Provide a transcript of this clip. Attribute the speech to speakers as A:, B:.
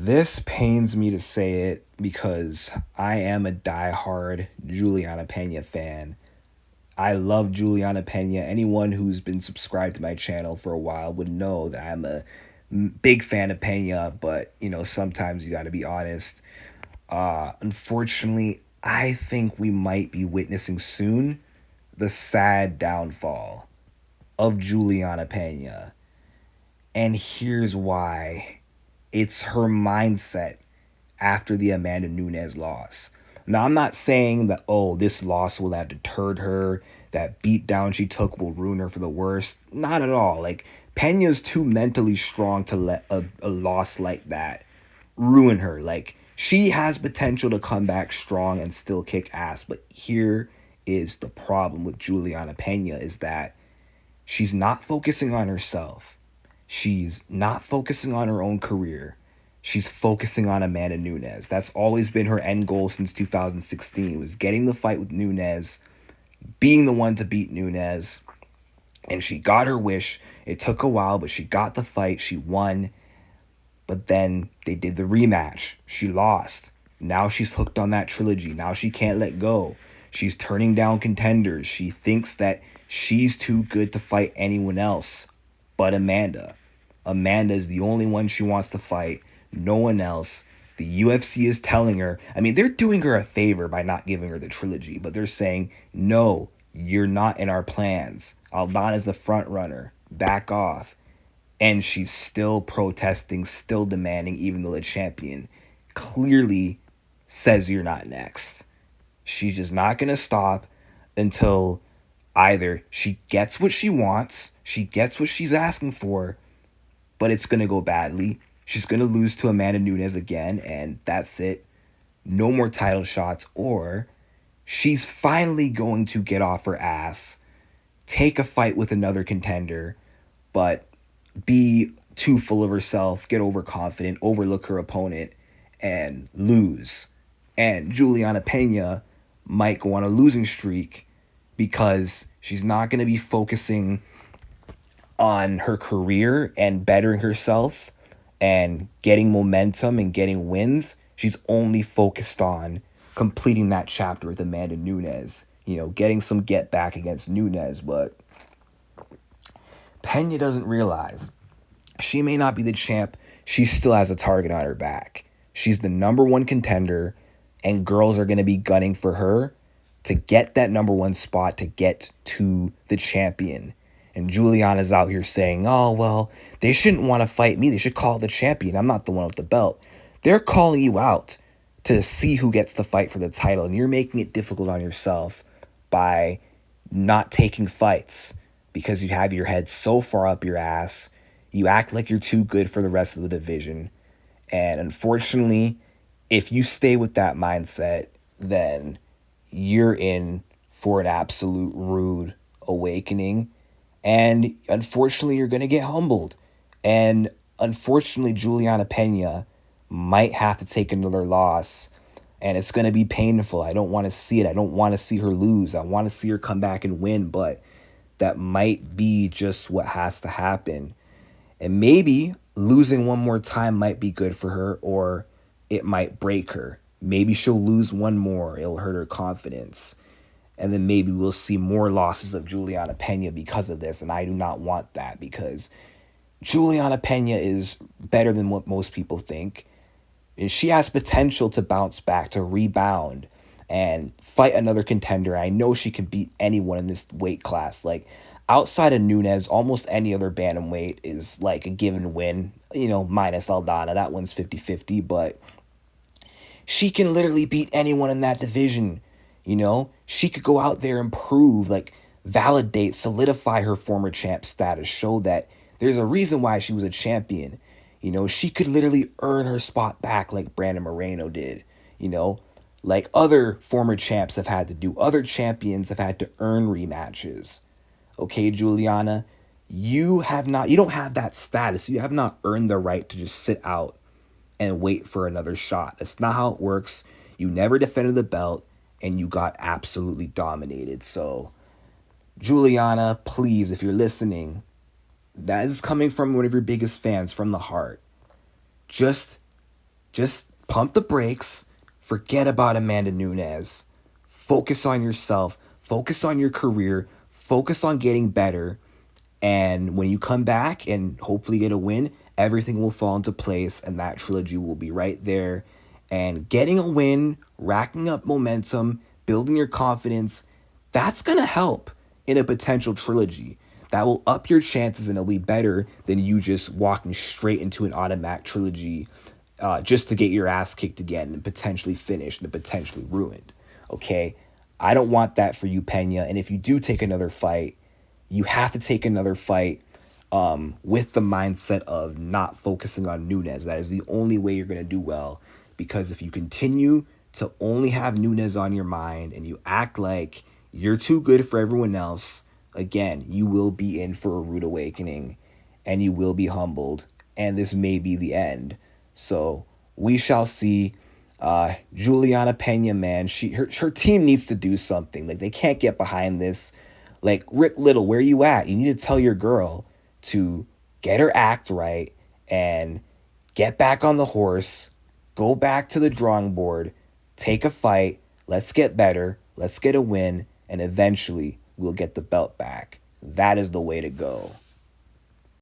A: This pains me to say it because I am a diehard Juliana Peña fan. I love Juliana Peña. Anyone who's been subscribed to my channel for a while would know that I'm a big fan of Peña, but sometimes you got to be honest. Unfortunately, I think we might be witnessing soon the sad downfall of Juliana Peña. And here's why. It's her mindset after the Amanda Nunes loss. Now, I'm not saying that, oh, this loss will have deterred her, that beatdown she took will ruin her for the worst. Not at all. Like, Pena's too mentally strong to let a loss like that ruin her. Like, she has potential to come back strong and still kick ass. But here is the problem with Juliana Peña is that she's not focusing on herself. She's not focusing on her own career. She's focusing on Amanda Nunes. That's always been her end goal since 2016, was getting the fight with Nunes, being the one to beat Nunes. And she got her wish. It took a while, but she got the fight. She won. But then they did the rematch. She lost. Now she's hooked on that trilogy. Now she can't let go. She's turning down contenders. She thinks that she's too good to fight anyone else but Amanda. Amanda is the only one she wants to fight. No one else. The UFC is telling her, I mean, they're doing her a favor by not giving her the trilogy, but they're saying, no, you're not in our plans. Aldana's the front runner. Back off. And she's still protesting, still demanding, even though the champion clearly says you're not next. She's just not going to stop until either she gets what she wants, she gets what she's asking for, but it's going to go badly. She's going to lose to Amanda Nunes again, and that's it. No more title shots. Or she's finally going to get off her ass, take a fight with another contender, but be too full of herself, get overconfident, overlook her opponent, and lose. And Juliana Peña might go on a losing streak because she's not going to be focusing on her career and bettering herself and getting momentum and getting wins. She's only focused on completing that chapter with Amanda Nunes, getting some get back against Nunes. But Peña doesn't realize she may not be the champ. She still has a target on her back. She's the number one contender, and girls are going to be gunning for her to get that number one spot, to get to the champion. And Juliana's out here saying, oh, well, they shouldn't want to fight me. They should call the champion. I'm not the one with the belt. They're calling you out to see who gets the fight for the title, and you're making it difficult on yourself by not taking fights because you have your head so far up your ass. You act like you're too good for the rest of the division. And unfortunately, if you stay with that mindset, then you're in for an absolute rude awakening. And unfortunately, you're going to get humbled. And unfortunately, Juliana Peña might have to take another loss. And it's going to be painful. I don't want to see it. I don't want to see her lose. I want to see her come back and win. But that might be just what has to happen. And maybe losing one more time might be good for her, or it might break her. Maybe she'll lose one more. It'll hurt her confidence. And then maybe we'll see more losses of Juliana Peña because of this. And I do not want that, because Juliana Peña is better than what most people think. And she has potential to bounce back, to rebound, and fight another contender. I know she can beat anyone in this weight class. Like, outside of Nunes, almost any other bantamweight is like a given win, minus Aldana. That one's 50-50, but she can literally beat anyone in that division. She could go out there and prove, like, validate, solidify her former champ status, show that there's a reason why she was a champion. She could literally earn her spot back like Brandon Moreno did, like other former champs have had to do. Other champions have had to earn rematches. Okay, Juliana, you don't have that status. You have not earned the right to just sit out and wait for another shot. That's not how it works. You never defended the belt, and you got absolutely dominated. So, Juliana, please, if you're listening, that is coming from one of your biggest fans from the heart. Just just pump the brakes, forget about Amanda Nunes, focus on yourself, focus on your career, focus on getting better. And when you come back and hopefully get a win, everything will fall into place and that trilogy will be right there. And getting a win, racking up momentum, building your confidence, that's going to help in a potential trilogy. That will up your chances and it'll be better than you just walking straight into an automatic trilogy just to get your ass kicked again and potentially finished and potentially ruined. Okay? I don't want that for you, Pena. And if you do take another fight, you have to take another fight with the mindset of not focusing on Nunes. That is the only way you're going to do well. Because if you continue to only have Nunes on your mind and you act like you're too good for everyone else, again, you will be in for a rude awakening and you will be humbled. And this may be the end. So we shall see. Julianna Peña, man, her team needs to do something. Like, they can't get behind this. Like, Rick Little, where you at? You need to tell your girl to get her act right and get back on the horse, go back to the drawing board, take a fight, let's get better, let's get a win, and eventually we'll get the belt back. That is the way to go.